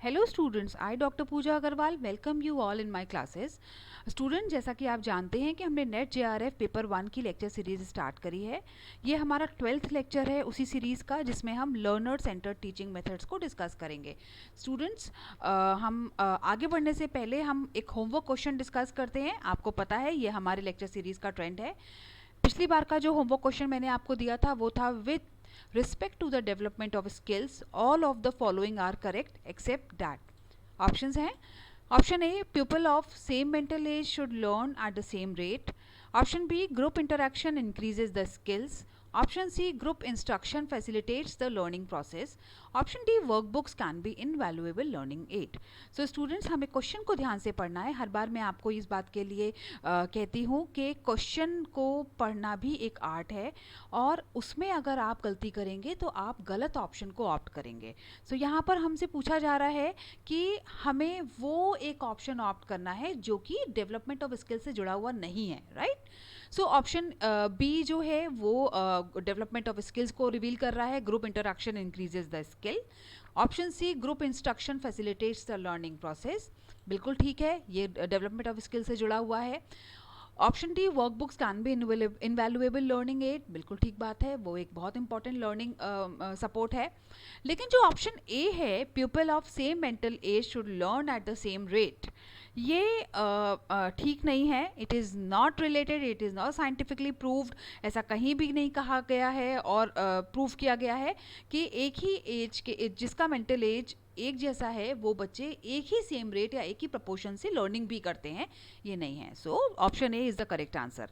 Hello students, I doctor Pooja Agarwal welcome you all in my classes. Student, जैसा कि आप जानते हैं कि हमने नेट जेआरएफ पेपर 1 की लेक्चर सीरीज़ स्टार्ट करी है। ये हमारा 12th लेक्चर है उसी सीरीज़ का, जिसमें हम लर्नर सेंटर्ड टीचिंग मेथड्स को डिस्कस करेंगे। स्टूडेंट्स, हम आगे बढ़ने से पहले हम एक होमवर्क क्वेश्चन डिस्कस करते हैं। आपको पता है ये हमारे लेक्चर सीरीज़ का ट्रेंड है। पिछली बार का जो होमवर्क क्वेश्चन मैंने आपको दिया था वो था with respect to the development of skills all of the following are correct except that. Options हैं। Option A, people of same mental age should learn at the same rate. Option B, group interaction increases the skills. Option C, group instruction facilitates the learning process. Option D, workbooks can be invaluable learning aid. So students, हमें question को ध्यान से पढ़ना है। हर बार मैं आपको इस बात के लिए कहती हूँ कि क्वेश्चन को पढ़ना भी एक आर्ट है, और उसमें अगर आप गलती करेंगे तो आप गलत ऑप्शन को ऑप्ट करेंगे। सो यहाँ पर हमसे पूछा जा रहा है कि हमें वो एक ऑप्शन ऑप्ट करना है जो कि डेवलपमेंट ऑफ स्किल से जुड़ा हुआ नहीं है, राइट। सो ऑप्शन बी जो है वो डेवलपमेंट ऑफ स्किल्स को रिवील कर रहा है, group interaction increases the skill. Option C, group instruction facilitates the learning process. बिल्कुल ठीक है, ये डेवलपमेंट ऑफ स्किल से जुड़ा हुआ है। Option D, workbooks can be invaluable learning aid. बिल्कुल ठीक बात है, वो एक बहुत इंपॉर्टेंट लर्निंग सपोर्ट है। लेकिन जो ऑप्शन ए है, people of same mental age should learn at the same rate, ये ठीक नहीं है। It is not related, it is not scientifically proved. ऐसा कहीं भी नहीं कहा गया है और प्रूव किया गया है कि एक ही एज के जिसका मेंटल एज एक जैसा है वो बच्चे एक ही सेम रेट या एक ही प्रपोर्शन से लर्निंग भी करते हैं, ये नहीं है। So option A is the correct answer.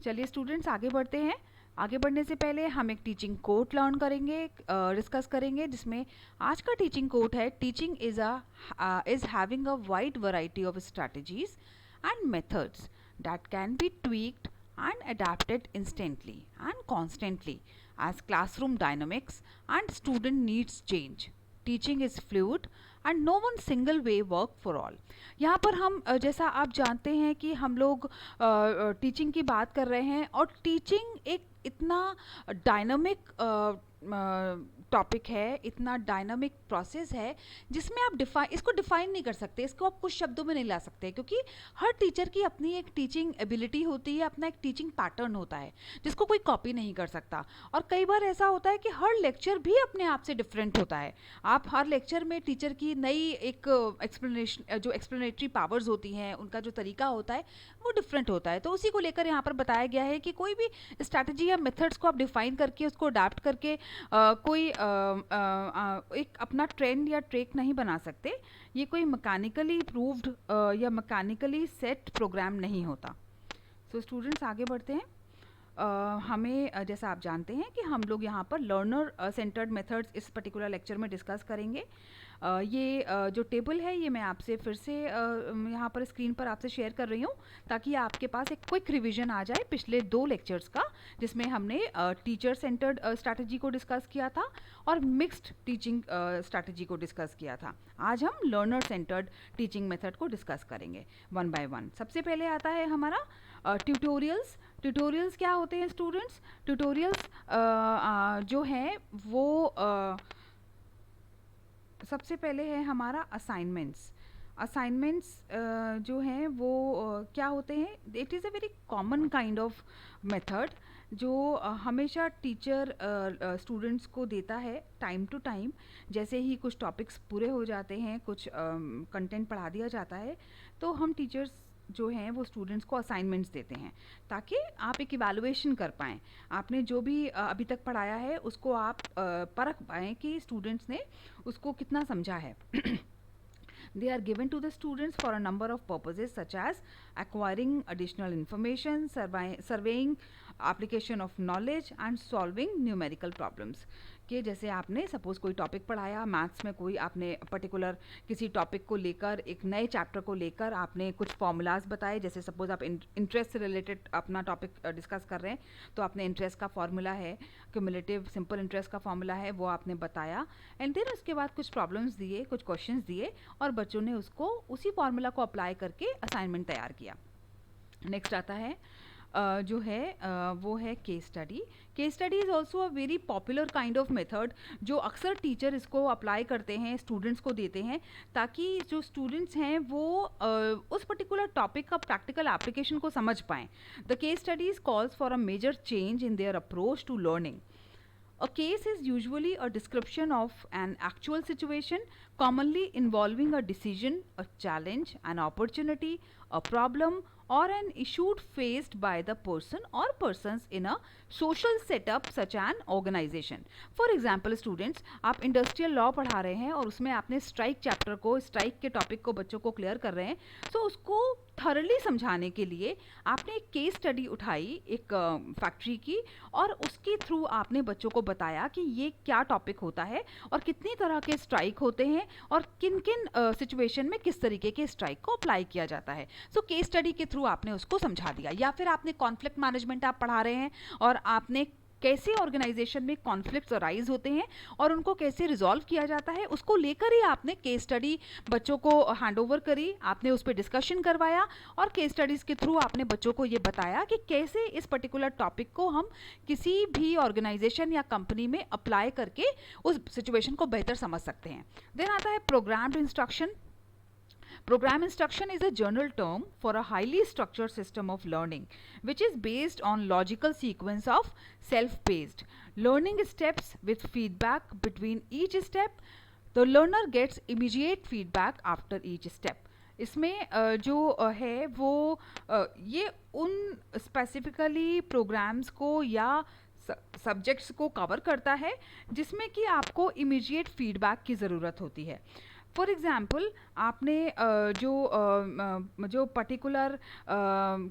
चलिए स्टूडेंट्स, आगे बढ़ते हैं। आगे बढ़ने से पहले हम एक टीचिंग कोट लर्न करेंगे, डिस्कस करेंगे, जिसमें आज का टीचिंग कोट है, teaching is having a wide variety of strategies and methods that can be tweaked and adapted instantly and constantly as classroom dynamics and student needs change. Teaching is fluid and no one single way work for all. यहाँ पर हम जैसा आप जानते हैं कि हम लोग टीचिंग की बात कर रहे हैं, और टीचिंग एक इतना डायनामिक टॉपिक है, इतना डायनामिक प्रोसेस है, जिसमें आप इसको डिफाइन नहीं कर सकते, इसको आप कुछ शब्दों में नहीं ला सकते, क्योंकि हर टीचर की अपनी एक टीचिंग एबिलिटी होती है, अपना एक टीचिंग पैटर्न होता है जिसको कोई कॉपी नहीं कर सकता। और कई बार ऐसा होता है कि हर लेक्चर भी अपने आप से डिफरेंट होता है। आप हर लेक्चर में टीचर की नई एक एक्सप्लेनेशन, जो एक्सप्लेनेटरी पावर्स होती हैं, उनका जो तरीका होता है वो डिफरेंट होता है। तो उसी को लेकर यहाँ पर बताया गया है कि कोई भी स्ट्रैटेजी या मेथड्स को आप डिफाइन करके उसको अडाप्ट करके कोई एक अपना ट्रेंड या ट्रेक नहीं बना सकते। ये कोई मैकेनिकली प्रूव्ड या मैकेनिकली सेट प्रोग्राम नहीं होता। सो स्टूडेंट्स, आगे बढ़ते हैं। हमें जैसा आप जानते हैं कि हम लोग यहाँ पर लर्नर सेंटर्ड मेथड्स इस पर्टिकुलर लेक्चर में डिस्कस करेंगे। ये जो टेबल है ये मैं आपसे फिर से यहाँ पर स्क्रीन पर आपसे शेयर कर रही हूँ, ताकि आपके पास एक क्विक रिवीजन आ जाए पिछले 2 लेक्चर्स का, जिसमें हमने टीचर सेंटर्ड स्ट्रैटेजी को डिस्कस किया था और मिक्स्ड टीचिंग स्ट्रैटेजी को डिस्कस किया था। आज हम लर्नर सेंटर्ड टीचिंग मेथड को डिस्कस करेंगे वन बाय वन। सबसे पहले आता है हमारा ट्यूटोरियल्स। ट्यूटोरियल्स क्या होते हैं स्टूडेंट्स? ट्यूटोरियल्स जो हैं वो सबसे पहले है हमारा असाइनमेंट्स। असाइनमेंट्स जो हैं वो क्या होते हैं? It is a very common kind of method जो हमेशा टीचर स्टूडेंट्स को देता है टाइम टू टाइम। जैसे ही कुछ टॉपिक्स पूरे हो जाते हैं, कुछ कंटेंट पढ़ा दिया जाता है, तो हम टीचर्स जो हैं वो स्टूडेंट्स को असाइनमेंट्स देते हैं, ताकि आप एक इवैल्यूएशन कर पाएँ। आपने जो भी अभी तक पढ़ाया है उसको आप परख पाएँ कि स्टूडेंट्स ने उसको कितना समझा है। They are given to the students for a number of purposes, such as acquiring additional information, surveying application of knowledge and solving numerical problems. कि जैसे आपने सपोज कोई टॉपिक पढ़ाया मैथ्स में, कोई आपने पर्टिकुलर किसी टॉपिक को लेकर, एक नए चैप्टर को लेकर आपने कुछ फॉर्मूलाज बताए। जैसे सपोज आप इंटरेस्ट से रिलेटेड अपना टॉपिक डिस्कस कर रहे हैं, तो आपने इंटरेस्ट का फॉर्मूला है, क्यूमुलेटिव सिंपल इंटरेस्ट का फॉर्मूला है, वो आपने बताया। एंड देन उसके बाद कुछ प्रॉब्लम्स दिए, कुछ क्वेश्चंस दिए, और बच्चों ने उसको उसी फॉर्मूला को अप्लाई करके असाइनमेंट तैयार किया। नेक्स्ट आता है जो है वो है case study. Case study is also a very popular kind of method जो अक्सर टीचर इसको अप्लाई करते हैं, स्टूडेंट्स को देते हैं, ताकि जो स्टूडेंट्स हैं वो उस पर्टिकुलर टॉपिक का प्रैक्टिकल एप्लीकेशन को समझ पाएँ. The case studies calls for a major change in their approach to learning. A case is usually a description of an actual situation, commonly involving a decision, a challenge, an opportunity, a problem, or an issue faced by the person or persons in a social setup such an organization. For example, students, आप industrial law पढ़ा रहे हैं और उसमें आपने strike chapter को, strike के topic को बच्चों को क्लियर कर रहे हैं, तो उसको थरली समझाने के लिए आपने एक केस स्टडी उठाई एक फैक्ट्री की, और उसके थ्रू आपने बच्चों को बताया कि ये क्या टॉपिक होता है और कितनी तरह के स्ट्राइक होते हैं और किन किन सिचुएशन में किस तरीके के स्ट्राइक को अप्लाई किया जाता है. सो केस स्टडी के थ्रू आपने उसको समझा दिया. या फिर आपने कॉन्फ्लिक्ट मैनेजमेंट आप पढ़ा रहे हैं और आपने कैसे ऑर्गेनाइजेशन में कॉन्फ्लिक्ट्स अराइज होते हैं और उनको कैसे रिजॉल्व किया जाता है, उसको लेकर ही आपने केस स्टडी बच्चों को हैंड ओवर करी, आपने उस पर डिस्कशन करवाया और केस स्टडीज़ के थ्रू आपने बच्चों को ये बताया कि कैसे इस पर्टिकुलर टॉपिक को हम किसी भी ऑर्गेनाइजेशन या कंपनी में अप्लाई करके उस सिचुएशन को बेहतर समझ सकते हैं. देन आता है programmed instruction. Program instruction is a general term for a highly structured system of learning, which is based on logical sequence of self-paced learning steps with feedback between each step. The learner gets immediate feedback after each step. इसमें जो है वो ये उन specifically programmes को या subjects को cover करता है जिसमें कि आपको इमीडिएट फीडबैक की ज़रूरत होती है. फॉर एग्ज़ाम्पल, आपने जो पर्टिकुलर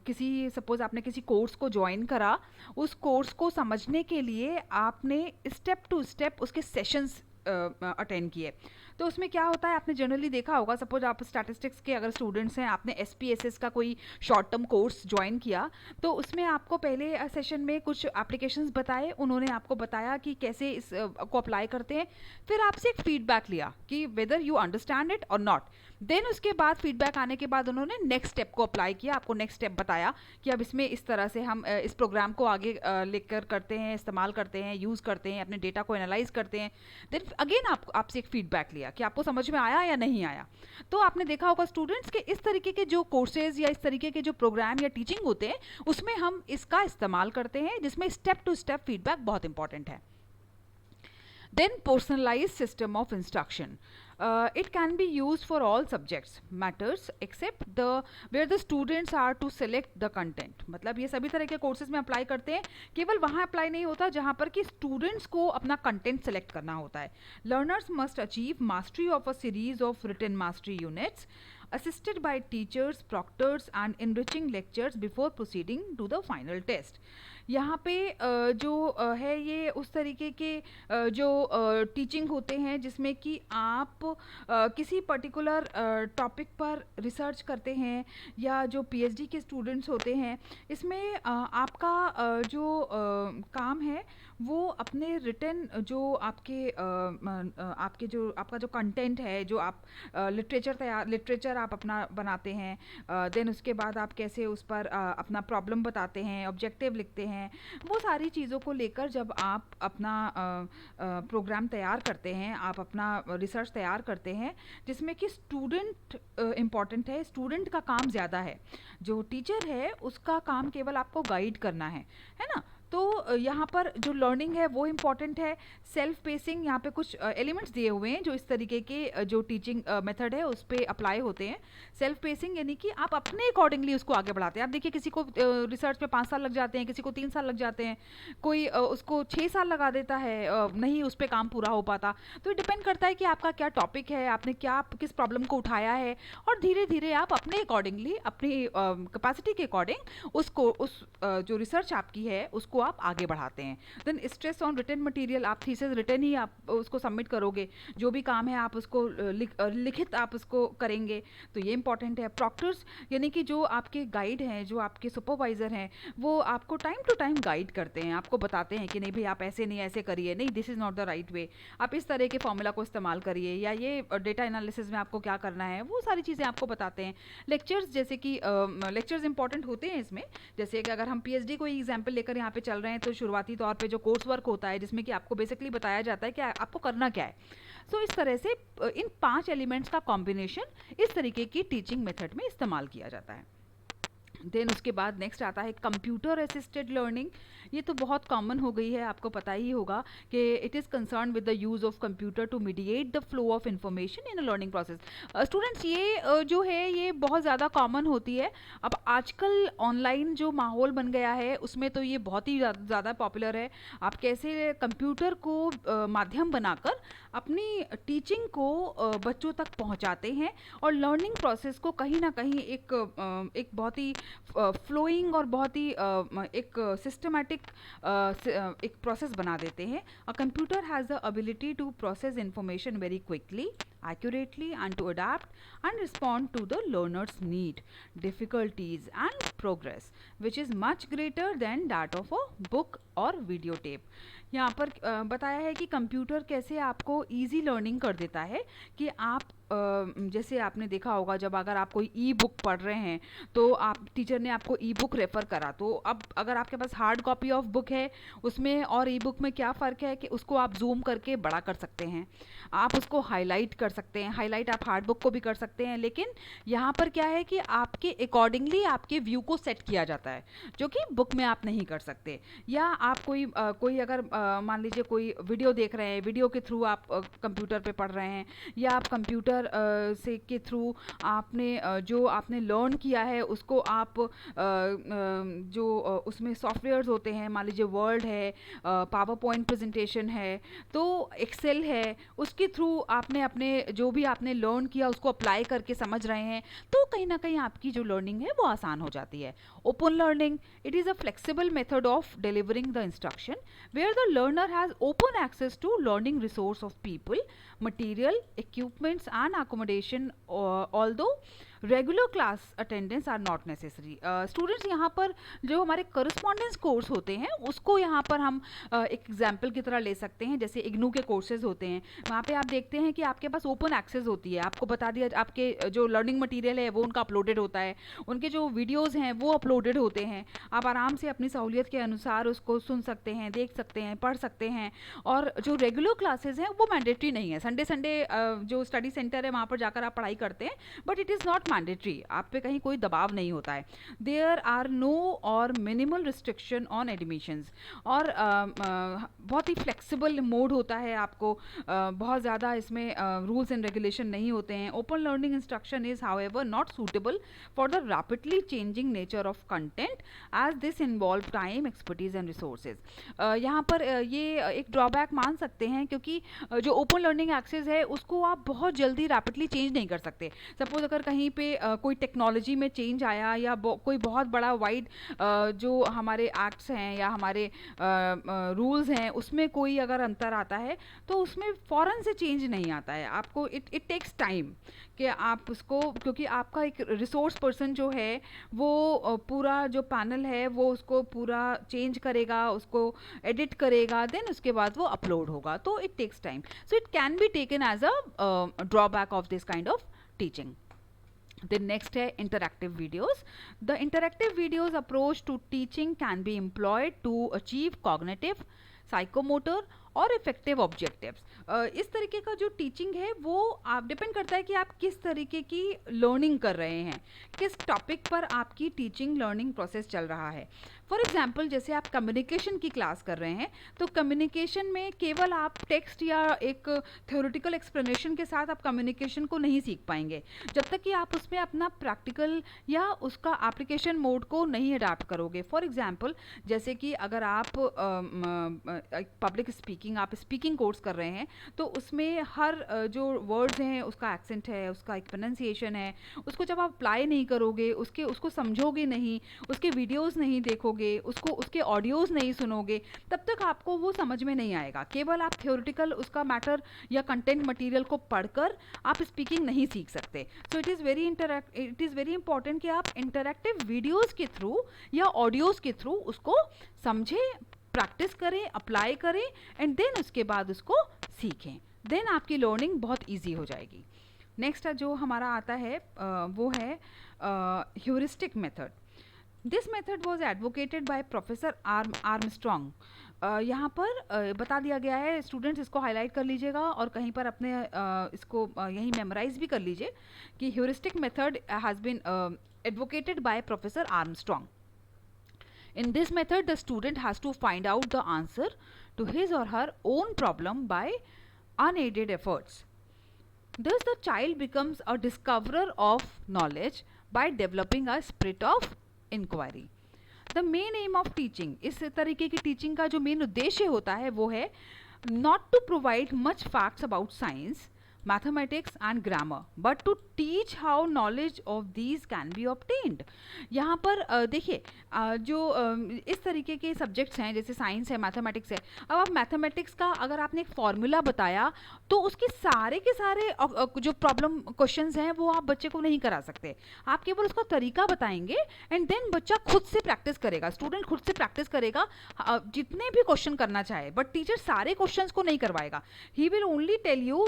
किसी सपोज़ आपने किसी कोर्स को ज्वाइन करा, उस कोर्स को समझने के लिए आपने स्टेप टू स्टेप उसके सेशंस अटेंड किए. तो उसमें क्या होता है, आपने जनरली देखा होगा, सपोज आप स्टैटिस्टिक्स के अगर स्टूडेंट्स हैं, आपने SPSS का कोई शॉर्ट टर्म कोर्स ज्वाइन किया, तो उसमें आपको पहले सेशन में कुछ एप्लीकेशंस बताए, उन्होंने आपको बताया कि कैसे इस को अप्लाई करते हैं, फिर आपसे एक फीडबैक लिया कि वेदर यू अंडरस्टैंड इट और नॉट. देन उसके बाद फीडबैक आने के बाद उन्होंने नेक्स्ट स्टेप को अप्लाई किया, आपको नेक्स्ट स्टेप बताया कि अब इसमें इस तरह से हम इस प्रोग्राम को आगे लेकर करते हैं, इस्तेमाल करते हैं, यूज़ करते हैं, अपने डेटा को एनालाइज करते हैं. देन अगेन आपसे एक फीडबैक लिया कि आपको समझ में आया या नहीं आया. तो आपने देखा होगा स्टूडेंट्स के इस तरीके के जो कोर्सेज या इस तरीके के जो प्रोग्राम या टीचिंग होते हैं उसमें हम इसका इस्तेमाल करते हैं, जिसमें स्टेप टू स्टेप फीडबैक बहुत इंपॉर्टेंट है. Then personalized system of instruction. It can be used for all subjects matters except the where the students are to select the content. मतलब ये सभी तरह के कोर्सेज में अप्लाई करते हैं, केवल वहाँ अप्लाई नहीं होता जहाँ पर कि स्टूडेंट्स को अपना कंटेंट सेलेक्ट करना होता है. Learners must achieve mastery of a series of written mastery units assisted by teachers, proctors and enriching lectures before proceeding to the final test. यहाँ पे जो है ये उस तरीके के जो टीचिंग होते हैं जिसमें कि आप किसी पर्टिकुलर टॉपिक पर रिसर्च करते हैं, या जो PhD के स्टूडेंट्स होते हैं, इसमें आपका जो काम है वो अपने रिटन जो आपके जो आपका जो कंटेंट है, जो आप लिटरेचर आप अपना बनाते हैं, देन उसके बाद आप कैसे उस पर अपना प्रॉब्लम बताते हैं, ऑब्जेक्टिव लिखते हैं, वो सारी चीज़ों को लेकर जब आप अपना प्रोग्राम तैयार करते हैं, आप अपना रिसर्च तैयार करते हैं, जिसमें कि स्टूडेंट इम्पॉर्टेंट है, स्टूडेंट का काम ज़्यादा है, जो टीचर है उसका काम केवल आपको गाइड करना है ना. तो यहाँ पर जो लर्निंग है वो इम्पॉर्टेंट है. सेल्फ पेसिंग, यहाँ पे कुछ एलिमेंट्स दिए हुए हैं जो इस तरीके के जो टीचिंग मेथड है उस पर अप्लाई होते हैं. सेल्फ पेसिंग यानी कि आप अपने अकॉर्डिंगली उसको आगे बढ़ाते हैं. आप देखिए किसी को रिसर्च में 5 साल लग जाते हैं, किसी को 3 साल लग जाते हैं, कोई उसको 6 साल लगा देता है, नहीं उस पर काम पूरा हो पाता. तो डिपेंड करता है कि आपका क्या टॉपिक है, आपने क्या किस प्रॉब्लम को उठाया है, और धीरे धीरे आप अपने अकॉर्डिंगली अपनी कैपेसिटी के अकॉर्डिंग उसको जो रिसर्च आपकी है उसको उसको आप आगे बढ़ाते हैं। Then stress on written material, आप थीसिस रिटन ही आप उसको सबमिट करोगे, जो भी काम है आप उसको लिखित आप उसको करेंगे, तो ये इंपॉर्टेंट है। प्रॉक्टर्स यानी कि जो आपके गाइड हैं, जो आपके सुपरवाइज़र हैं, वो आपको टाइम टू टाइम गाइड करते हैं, आपको बताते हैं कि नहीं भाई आप ऐसे नहीं ऐसे करिए, नहीं this is not the right way, आप इस तरह के फॉर्मूला को इस्तेमाल करिए, या ये डेटा एनालिसिस में आपको क्या करना है, वो सारी चीज़ें आपको बताते हैं। लेक्चर्स, जैसे कि लेक्चर्स इंपॉर्टेंट होते हैं इसमें, जैसे कि अगर हम पीएचडी को एग्जाम्पल लेकर यहाँ पे चल रहे हैं, तो शुरुआती तौर पे जो कोर्स वर्क होता है जिसमें कि आपको बेसिकली बताया जाता है कि आपको करना क्या है। सो इस तरह से इन 5 एलिमेंट्स का कॉम्बिनेशन इस तरीके की टीचिंग मेथड में इस्तेमाल किया जाता है। देन उसके बाद नेक्स्ट आता है कंप्यूटर असिस्टेड लर्निंग। ये तो बहुत कॉमन हो गई है, आपको पता ही होगा कि it is concern with the use of computer to mediate the flow of information in a learning process. Students, ये जो है ये बहुत ज़्यादा कॉमन होती है। अब आजकल ऑनलाइन जो माहौल बन गया है उसमें तो ये बहुत ही ज़्यादा पॉपुलर है। आप कैसे कंप्यूटर को माध्यम बनाकर अपनी टीचिंग को बच्चों तक पहुंचाते हैं और लर्निंग प्रोसेस को कहीं ना कहीं एक बहुत ही फ्लोइंग और बहुत ही एक सिस्टमैटिक एक प्रोसेस बना देते हैं। A computer has the ability to process information very quickly, accurately, and to adapt and respond to the learner's need, difficulties and progress, which is much greater than that of a book or videotape. यहाँ पर बताया है कि computer कैसे आपको easy learning कर देता है कि आप जैसे आपने देखा होगा, जब अगर आप कोई ई बुक पढ़ रहे हैं तो आप टीचर ने आपको ई बुक रेफ़र करा, तो अब अगर आपके पास हार्ड कॉपी ऑफ बुक है उसमें और ई बुक में क्या फ़र्क है कि उसको आप जूम करके बड़ा कर सकते हैं, आप उसको हाईलाइट कर सकते हैं, हाईलाइट आप हार्ड बुक को भी कर सकते हैं, लेकिन यहाँ पर क्या है कि आपके अकॉर्डिंगली आपके व्यू को सेट किया जाता है जो कि बुक में आप नहीं कर सकते। या आप कोई अगर मान लीजिए कोई वीडियो देख रहे हैं, वीडियो के थ्रू आप कंप्यूटर पे पढ़ रहे हैं, या आप कंप्यूटर से के थ्रू आपने जो आपने लर्न किया है उसको आप जो उसमें सॉफ्टवेयर्स होते हैं, मान लीजिए वर्ड है, पावर पॉइंट प्रेजेंटेशन है, तो एक्सेल है, उसके थ्रू आपने अपने जो भी आपने लर्न किया उसको अप्लाई करके समझ रहे हैं, तो कहीं ना कहीं आपकी जो लर्निंग है वो आसान हो जाती है। Open learning, it is a flexible method of delivering the instruction where the learner has open access to learning resource of people, material, equipments and accommodation, although regular class attendance are not necessary. Students, यहाँ पर जो हमारे correspondence course होते हैं उसको यहाँ पर हम एक एग्जाम्पल की तरह ले सकते हैं। जैसे इग्नू के कोर्सेज होते हैं, वहाँ पे आप देखते हैं कि आपके पास ओपन एक्सेस होती है, आपको बता दिया आपके जो लर्निंग मटेरियल है वो उनका अपलोडेड होता है, उनके जो वीडियोज़ हैं वो अपलोडेड होते हैं, आप आराम से अपनी सहूलियत के अनुसार उसको सुन सकते हैं, देख सकते हैं, पढ़ सकते हैं। और जो रेगुलर क्लासेज हैं वो मैंडेटरी नहीं है, संडे जो स्टडी सेंटर है वहाँ पर जाकर आप पढ़ाई करते हैं, but it is not mandatory, आप पे कहीं कोई दबाव नहीं होता है। देयर आर नो और मिनिमल रिस्ट्रिक्शन ऑन एडमिशंस, और बहुत ही फ्लेक्सिबल मोड होता है, आपको बहुत ज़्यादा इसमें रूल्स एंड रेगुलेशन नहीं होते हैं। Open learning instruction is however not suitable for the rapidly changing nature of content as this involve time, expertise and resources. यहाँ पर ये एक ड्रॉबैक मान सकते हैं, क्योंकि जो ओपन लर्निंग एक्सेस है उसको आप बहुत जल्दी रैपिडली चेंज नहीं कर सकते। सपोज अगर कहीं पे कोई टेक्नोलॉजी में चेंज आया, या कोई बहुत बड़ा वाइड जो हमारे एक्ट्स हैं या हमारे रूल्स हैं उसमें कोई अगर अंतर आता है, तो उसमें फ़ौरन से चेंज नहीं आता है, आपको इट टेक्स टाइम कि आप उसको, क्योंकि आपका एक रिसोर्स पर्सन जो है वो पूरा जो पैनल है वो उसको पूरा चेंज करेगा, उसको एडिट करेगा, देन उसके बाद वो अपलोड होगा, तो it takes time. So it can be taken as a drawback of this kind of teaching. Then next है interactive videos. The interactive videos approach to teaching can be employed to achieve cognitive, psychomotor और effective objectives. इस तरीके का जो teaching है वो आप depend करता है कि आप किस तरीके की लर्निंग कर रहे हैं, किस टॉपिक पर आपकी टीचिंग लर्निंग प्रोसेस चल रहा है। फॉर एग्जांपल, जैसे आप कम्युनिकेशन की क्लास कर रहे हैं, तो कम्युनिकेशन में केवल आप टेक्स्ट या एक थ्योरेटिकल एक्सप्लेनेशन के साथ आप कम्युनिकेशन को नहीं सीख पाएंगे जब तक कि आप उसमें अपना प्रैक्टिकल या उसका एप्लीकेशन मोड को नहीं अडाप्ट करोगे। फॉर एग्जांपल, जैसे कि अगर आप पब्लिक स्पीकिंग, आप स्पीकिंग कोर्स कर रहे हैं, तो उसमें हर जो वर्ड्स हैं उसका एक्सेंट है, उसका एक प्रोनाउंसिएशन है, उसको जब आप अप्लाई नहीं करोगे, उसको समझोगे नहीं, उसके वीडियोस नहीं देखोगे, सुनोगे, उसको उसके ऑडियोज़ नहीं सुनोगे, तब तक आपको वो समझ में नहीं आएगा। केवल आप थ्योरेटिकल उसका मैटर या कंटेंट मटेरियल को पढ़कर आप स्पीकिंग नहीं सीख सकते। So it is very important कि आप इंटरैक्टिव वीडियोज़ के थ्रू या ऑडियोज़ के थ्रू उसको समझें, प्रैक्टिस करें, अप्लाई करें एंड देन उसके बाद उसको सीखें। देन आपकी लर्निंग बहुत ईजी हो जाएगी। नेक्स्ट जो हमारा आता है वो है heuristic method. This method was advocated by professor Armstrong. यहाँ पर बता दिया गया है, स्टूडेंट्स इसको हाईलाइट कर लीजिएगा और कहीं पर अपने इसको यहीं मेमोराइज भी कर लीजिए कि heuristic method has been advocated by professor Armstrong. In this method, the student has to find out the answer to his or her own problem by unaided efforts. Thus, the child becomes a discoverer of knowledge by developing a spirit of inquiry. The main aim of teaching, इस तरीके की teaching का जो main उद्देश्य होता है वो है not to provide much facts about science, mathematics and grammar, but to teach how knowledge of these can be obtained. यहाँ पर देखिए जो इस तरीके के सब्जेक्ट्स हैं जैसे साइंस है, मैथमेटिक्स है, अब आप मैथमेटिक्स का अगर आपने एक फॉर्मूला बताया तो उसके सारे के सारे जो प्रॉब्लम क्वेश्चंस हैं वो आप बच्चे को नहीं करा सकते। आप केवल उसका तरीका बताएंगे एंड देन बच्चा खुद से प्रैक्टिस करेगा, स्टूडेंट खुद से प्रैक्टिस करेगा जितने भी क्वेश्चन करना चाहे, बट टीचर सारे क्वेश्चंस को नहीं करवाएगा। He will only tell you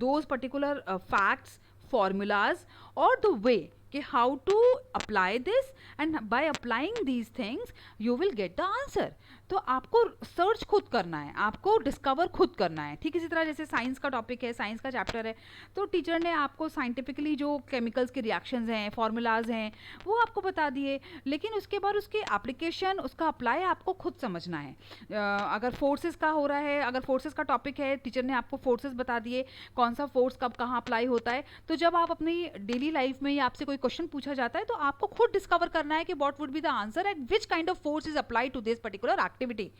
those particular facts, formulas or the way कि how to apply this and by applying these things you will get the answer. तो आपको सर्च खुद करना है, आपको डिस्कवर खुद करना है। ठीक इसी तरह जैसे साइंस का टॉपिक है, साइंस का चैप्टर है, तो टीचर ने आपको साइंटिफिकली जो केमिकल्स के रिएक्शंस हैं, फॉर्मूलाज हैं, वो आपको बता दिए, लेकिन उसके बाद उसके एप्लीकेशन, उसका अप्लाई आपको खुद समझना है। अगर फोर्सेस का हो रहा है, अगर फोर्सेस का टॉपिक है, टीचर ने आपको फोर्सेस बता दिए, कौन सा फोर्स कब कहाँ अप्लाई होता है, तो जब आप अपनी डेली लाइफ में या आपसे कोई क्वेश्चन पूछा जाता है तो आपको खुद डिस्कवर करना है कि what would be the answer and which kind of force is apply to this particular activity.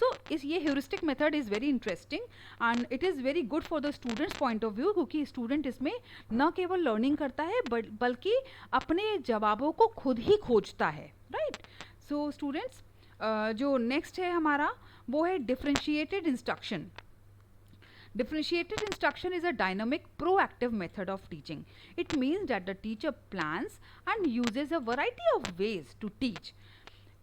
So इस ये heuristic method is very interesting and it is very good for the students point of view, क्योंकि student इसमें न केवल learning करता है बल्कि अपने जवाबों को खुद ही खोजता है. राइट. सो स्टूडेंट्स जो नेक्स्ट है हमारा वो है differentiated instruction. Differentiated instruction is a dynamic, proactive method of teaching. It means that the teacher plans and uses a variety of ways to teach.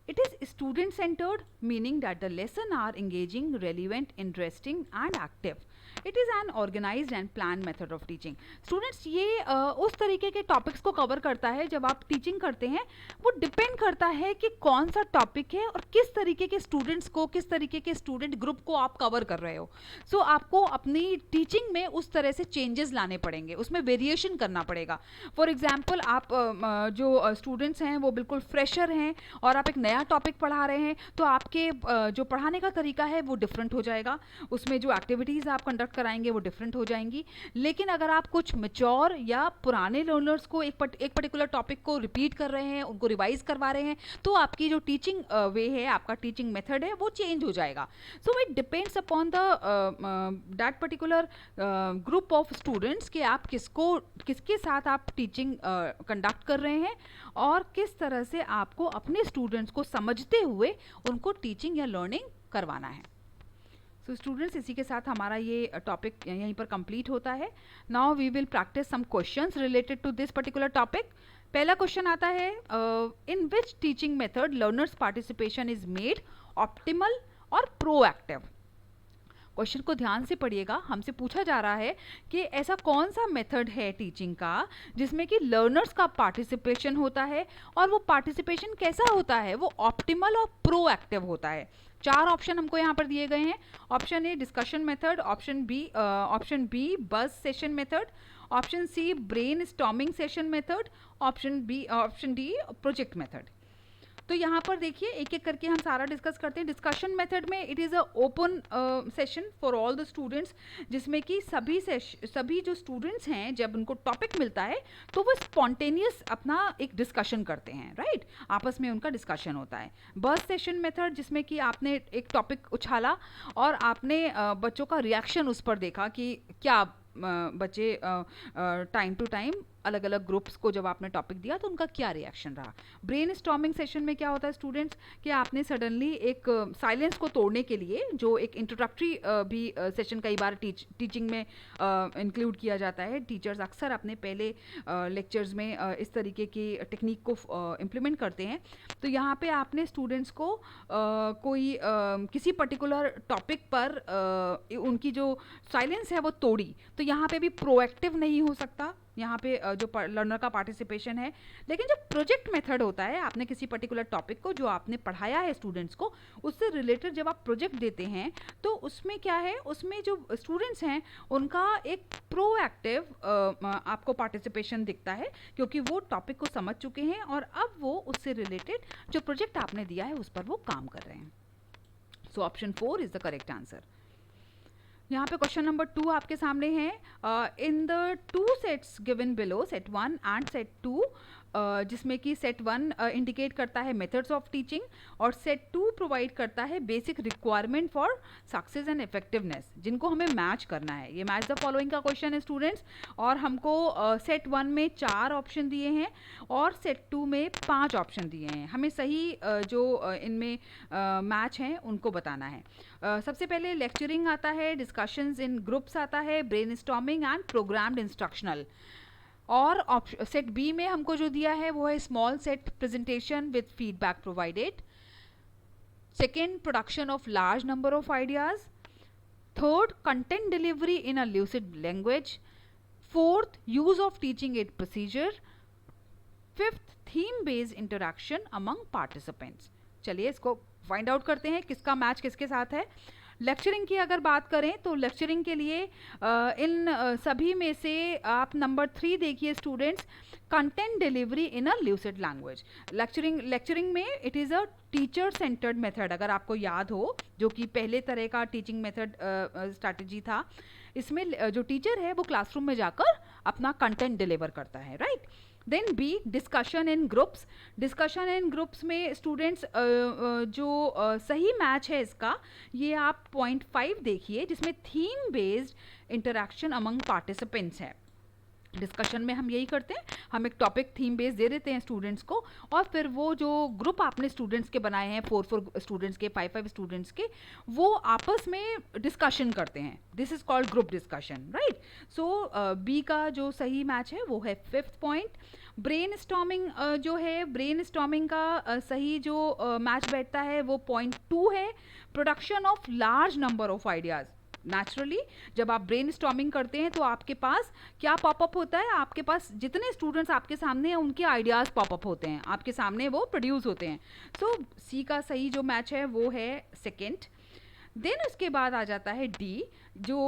It is student-centered, meaning that the lessons are engaging, relevant, interesting and active. It is an organized and planned method of teaching. Students ये उस तरीके के topics को cover करता है जब आप teaching करते हैं, वो डिपेंड करता है कि कौन सा टॉपिक है और किस तरीके के स्टूडेंट्स को, किस तरीके के स्टूडेंट ग्रुप को आप कवर कर रहे हो. सो आपको अपनी टीचिंग में उस तरह से चेंजेस लाने पड़ेंगे, उसमें वेरिएशन करना पड़ेगा. फॉर एग्जाम्पल आप जो स्टूडेंट्स हैं वो बिल्कुल फ्रेशर हैं और आप एक नया टॉपिक पढ़ा रहे हैं, तो आपके जो पढ़ाने का तरीका है वो डिफरेंट हो जाएगा, उसमें जो एक्टिविटीज़ आप कंडक्ट कराएंगे वो डिफरेंट हो जाएंगी. लेकिन अगर आप कुछ मैच्योर या पुराने लर्नर्स को एक पर्टिकुलर टॉपिक को रिपीट कर रहे हैं, उनको रिवाइज करवा रहे हैं, तो आपकी जो टीचिंग वे है, आपका टीचिंग मेथड है, वो चेंज हो जाएगा. So it depends upon the that particular group of students कि आप किसके साथ आप टीचिंग कंडक्ट कर रहे हैं और किस तरह से आपको अपने स्टूडेंट्स को समझते हुए उनको टीचिंग या लर्निंग करवाना है. सो स्टूडेंट्स इसी के साथ हमारा ये टॉपिक यहीं पर कंप्लीट होता है. Now we will practice some questions related to this particular topic. पहला क्वेश्चन आता है, in which teaching method learners participation is made optimal और प्रोएक्टिव. क्वेश्चन को ध्यान से पढ़िएगा. हमसे पूछा जा रहा है कि ऐसा कौन सा मेथड है टीचिंग का जिसमें कि लर्नर्स का पार्टिसिपेशन होता है और वो पार्टिसिपेशन कैसा होता है, वो ऑप्टिमल और प्रोएक्टिव होता है. 4 ऑप्शन हमको यहाँ पर दिए गए हैं. Option A discussion method, option B buzz session method, option C brainstorming session method, option D project method. तो यहाँ पर देखिए एक एक करके हम सारा डिस्कस करते हैं. डिस्कशन मेथड में it is a open session for all the students, जिसमें कि सभी जो स्टूडेंट्स हैं जब उनको टॉपिक मिलता है तो वो स्पॉन्टेनियस अपना एक डिस्कशन करते हैं. राइट. आपस में उनका डिस्कशन होता है. बर्स्ट सेशन मेथड जिसमें कि आपने एक टॉपिक उछाला और आपने बच्चों का रिएक्शन उस पर देखा कि क्या बच्चे टाइम टू टाइम अलग अलग ग्रुप्स को जब आपने टॉपिक दिया तो उनका क्या रिएक्शन रहा। ब्रेन स्टॉर्मिंग सेशन में क्या होता है स्टूडेंट्स कि आपने सडनली एक साइलेंस को तोड़ने के लिए, जो एक इंट्रोडक्टरी भी सेशन कई बार टीचिंग में इंक्लूड किया जाता है, टीचर्स अक्सर अपने पहले लेक्चर्स में इस तरीके की टेक्निक को इम्प्लीमेंट करते हैं। तो यहाँ पे आपने स्टूडेंट्स को कोई किसी पर्टिकुलर टॉपिक पर उनकी जो साइलेंस है वो तोड़ी, तो यहाँ पे भी प्रोएक्टिव नहीं हो सकता, यहाँ पे जो लर्नर का पार्टिसिपेशन है। लेकिन जो प्रोजेक्ट मेथड होता है, आपने किसी पर्टिकुलर टॉपिक को जो आपने पढ़ाया है स्टूडेंट्स को, उससे रिलेटेड जब आप प्रोजेक्ट देते हैं तो उसमें क्या है, उसमें जो स्टूडेंट्स हैं उनका एक प्रोएक्टिव आपको पार्टिसिपेशन दिखता है, क्योंकि वो टॉपिक को समझ चुके हैं और अब वो उससे रिलेटेड जो प्रोजेक्ट आपने दिया है उस पर वो काम कर रहे हैं। So option 4 is the correct answer. यहाँ पे क्वेश्चन नंबर 2 आपके सामने है। In the 2 sets given below, set 1 and set 2, जिसमें कि सेट 1 इंडिकेट करता है मेथड्स ऑफ टीचिंग और सेट 2 प्रोवाइड करता है basic requirement for success and effectiveness, जिनको हमें मैच करना है। ये मैच द फॉलोइंग का क्वेश्चन है स्टूडेंट्स, और हमको सेट 1 में 4 ऑप्शन दिए हैं और सेट 2 में 5 ऑप्शन दिए हैं। हमें सही जो इनमें मैच हैं उनको बताना है। सबसे पहले लेक्चरिंग आता है, डिस्कशंस इन ग्रुप्स आता है, ब्रेनस्टॉर्मिंग एंड प्रोग्राम्ड इंस्ट्रक्शनल। और सेट बी में हमको जो दिया है वो है small set presentation with feedback provided. Second, production of large number of ideas. Third, content delivery in a lucid language. Fourth, use of teaching add procedure. Fifth, theme based interaction among participants. चलिए इसको find out करते हैं किसका match किसके साथ है। Lecturing की अगर बात करें तो लेक्चरिंग के लिए इन सभी में से आप नंबर 3 देखिए स्टूडेंट्स, कंटेंट डिलीवरी इन अ ल्यूसिड लैंग्वेज। लेक्चरिंग में it is a teacher centred method, अगर आपको याद हो, जो कि पहले तरह का टीचिंग मेथड स्ट्रैटेजी था। इसमें जो टीचर है वो क्लासरूम में जाकर अपना कंटेंट डिलीवर करता है, right. Then B, discussion in groups. Discussion in groups में स्टूडेंट्स जो सही मैच है इसका, ये आप पॉइंट 5 देखिए, जिसमें theme based interaction among participants है। डिस्कशन में हम यही करते हैं, हम एक टॉपिक थीम बेस दे देते हैं स्टूडेंट्स को, और फिर वो जो ग्रुप आपने स्टूडेंट्स के बनाए हैं, 4 स्टूडेंट्स के, 5 स्टूडेंट्स के, वो आपस में डिस्कशन करते हैं। This is called group discussion, right. So B का जो सही मैच है वो है 5th पॉइंट। ब्रेन स्टॉर्मिंग जो है, ब्रेन स्टॉर्मिंग का सही जो मैच बैठता है वो पॉइंट 2 है, production of large number of ideas. Naturally जब आप ब्रेन स्टॉर्मिंग करते हैं तो आपके पास क्या पॉपअप होता है, आपके पास जितने स्टूडेंट्स आपके सामने हैं उनके आइडियाज़ पॉपअप होते हैं, आपके सामने वो प्रोड्यूस होते हैं। सो सी का सही जो मैच है वो है 2nd। देन उसके बाद आ जाता है डी, जो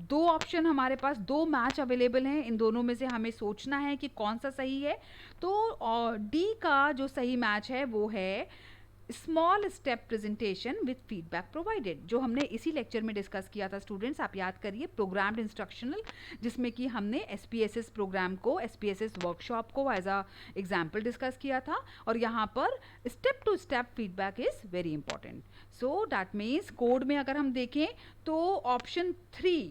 2 ऑप्शन हमारे पास, 2 मैच अवेलेबल हैं, इन दोनों में से हमें सोचना है कि कौन सा सही है। तो डी का जो सही मैच है वो है small step presentation with feedback provided, जो हमने इसी लेक्चर में डिस्कस किया था स्टूडेंट्स, आप याद करिए, प्रोग्राम्ड इंस्ट्रक्शनल, जिसमें कि हमने SPSS प्रोग्राम को, SPSS वर्कशॉप को एज अ एग्जाम्पल डिस्कस किया था, और यहाँ पर step to step feedback is very important. So that means code में अगर हम देखें तो option 3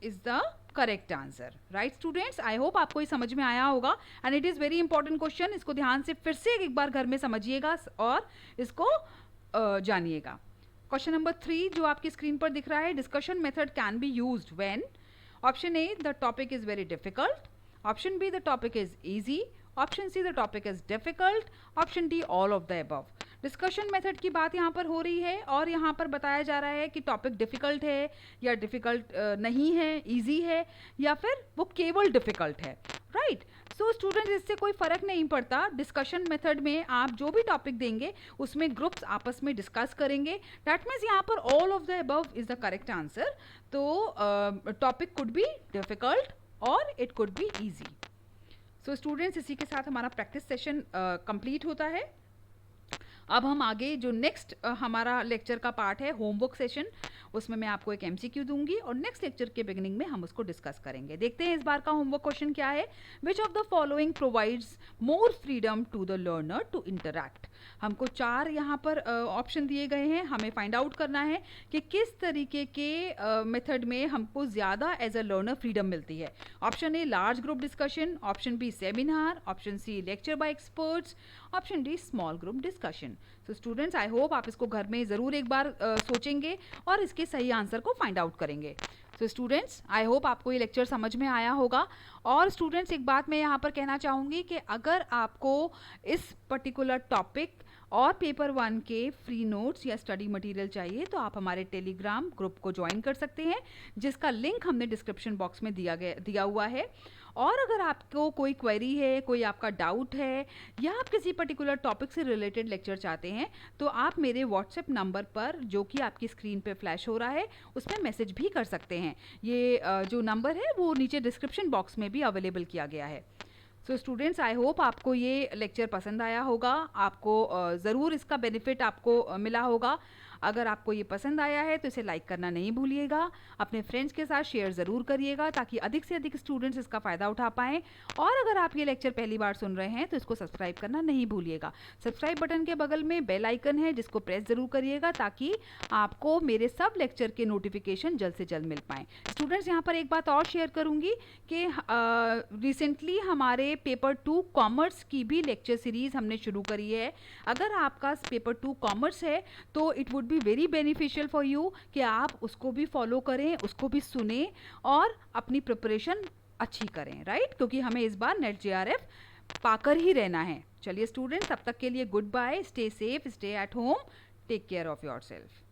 is the correct answer, right students. I hope आपको ये समझ में आया होगा, and it is very important question, इसको ध्यान से फिर से एक बार घर में समझिएगा और इसको जानिएगा। क्वेश्चन नंबर 3 जो आपकी स्क्रीन पर दिख रहा है, discussion method can be used when. Option A, the topic is very difficult. Option B, the topic is easy. Option C, the topic is difficult. Option D, all of the above. Discussion method की बात यहाँ पर हो रही है और यहाँ पर बताया जा रहा है कि टॉपिक डिफ़िकल्ट है या डिफ़िकल्ट नहीं है, इजी है, या फिर वो केवल डिफ़िकल्ट है, राइट। सो स्टूडेंट्स, इससे कोई फ़र्क नहीं पड़ता। डिस्कशन मेथड में आप जो भी टॉपिक देंगे उसमें ग्रुप्स आपस में डिस्कस करेंगे, दैट मीन्स यहाँ पर all of the above is the correct answer. तो टॉपिक कुड बी डिफ़िकल्ट और it could be easy. So students, इसी के साथ हमारा प्रैक्टिस सेशन कंप्लीट होता है। अब हम आगे जो नेक्स्ट हमारा लेक्चर का पार्ट है, होमवर्क सेशन, उसमें मैं आपको एक MCQ दूंगी और नेक्स्ट लेक्चर के बिगिनिंग में हम उसको डिस्कस करेंगे। देखते हैं इस बार का होमवर्क क्वेश्चन क्या है। Which of the following provides more freedom to the learner to interact. हमको 4 यहाँ पर ऑप्शन दिए गए हैं, हमें फाइंड आउट करना है कि किस तरीके के मेथड में हमको ज़्यादा एज अ लर्नर फ्रीडम मिलती है। Option A large group discussion, option B seminar, option C lecture by experts, option D small group discussion. So students, I hope आप इसको घर में ज़रूर एक बार सोचेंगे और इसके सही आंसर को फाइंड आउट करेंगे। तो स्टूडेंट्स, आई होप आपको ये लेक्चर समझ में आया होगा। और स्टूडेंट्स, एक बात मैं यहाँ पर कहना चाहूँगी कि अगर आपको इस पर्टिकुलर टॉपिक और पेपर 1 के फ्री नोट्स या स्टडी मटेरियल चाहिए तो आप हमारे टेलीग्राम ग्रुप को ज्वाइन कर सकते हैं, जिसका लिंक हमने डिस्क्रिप्शन बॉक्स में दिया हुआ है। और अगर आपको कोई क्वेरी है, कोई आपका डाउट है या आप किसी पर्टिकुलर टॉपिक से रिलेटेड लेक्चर चाहते हैं तो आप मेरे व्हाट्सएप नंबर पर, जो कि आपकी स्क्रीन पे फ्लैश हो रहा है, उसमें मैसेज भी कर सकते हैं। ये जो नंबर है वो नीचे डिस्क्रिप्शन बॉक्स में भी अवेलेबल किया गया है। सो स्टूडेंट्स, आई होप आपको ये लेक्चर पसंद आया होगा, आपको ज़रूर इसका बेनिफिट आपको मिला होगा। अगर आपको ये पसंद आया है तो इसे लाइक करना नहीं भूलिएगा, अपने फ्रेंड्स के साथ शेयर ज़रूर करिएगा ताकि अधिक से अधिक स्टूडेंट्स इसका फ़ायदा उठा पाएँ। और अगर आप ये लेक्चर पहली बार सुन रहे हैं तो इसको सब्सक्राइब करना नहीं भूलिएगा। सब्सक्राइब बटन के बगल में बेल आइकन है, जिसको प्रेस ज़रूर करिएगा ताकि आपको मेरे सब लेक्चर के नोटिफिकेशन जल्द से जल्द मिल पाएँ। स्टूडेंट्स, यहाँ पर एक बात और शेयर करूँगी कि रिसेंटली हमारे पेपर 2 कॉमर्स की भी लेक्चर सीरीज़ हमने शुरू करी है। अगर आपका पेपर 2 कॉमर्स है तो it would be very beneficial for you कि आप उसको भी फॉलो करें, उसको भी सुने और अपनी प्रिपरेशन अच्छी करें, राइट? क्योंकि हमें इस बार नेट जेआरएफ पाकर ही रहना है। चलिए स्टूडेंट्स, तब तक के लिए goodbye, stay safe, stay at home, take care of yourself.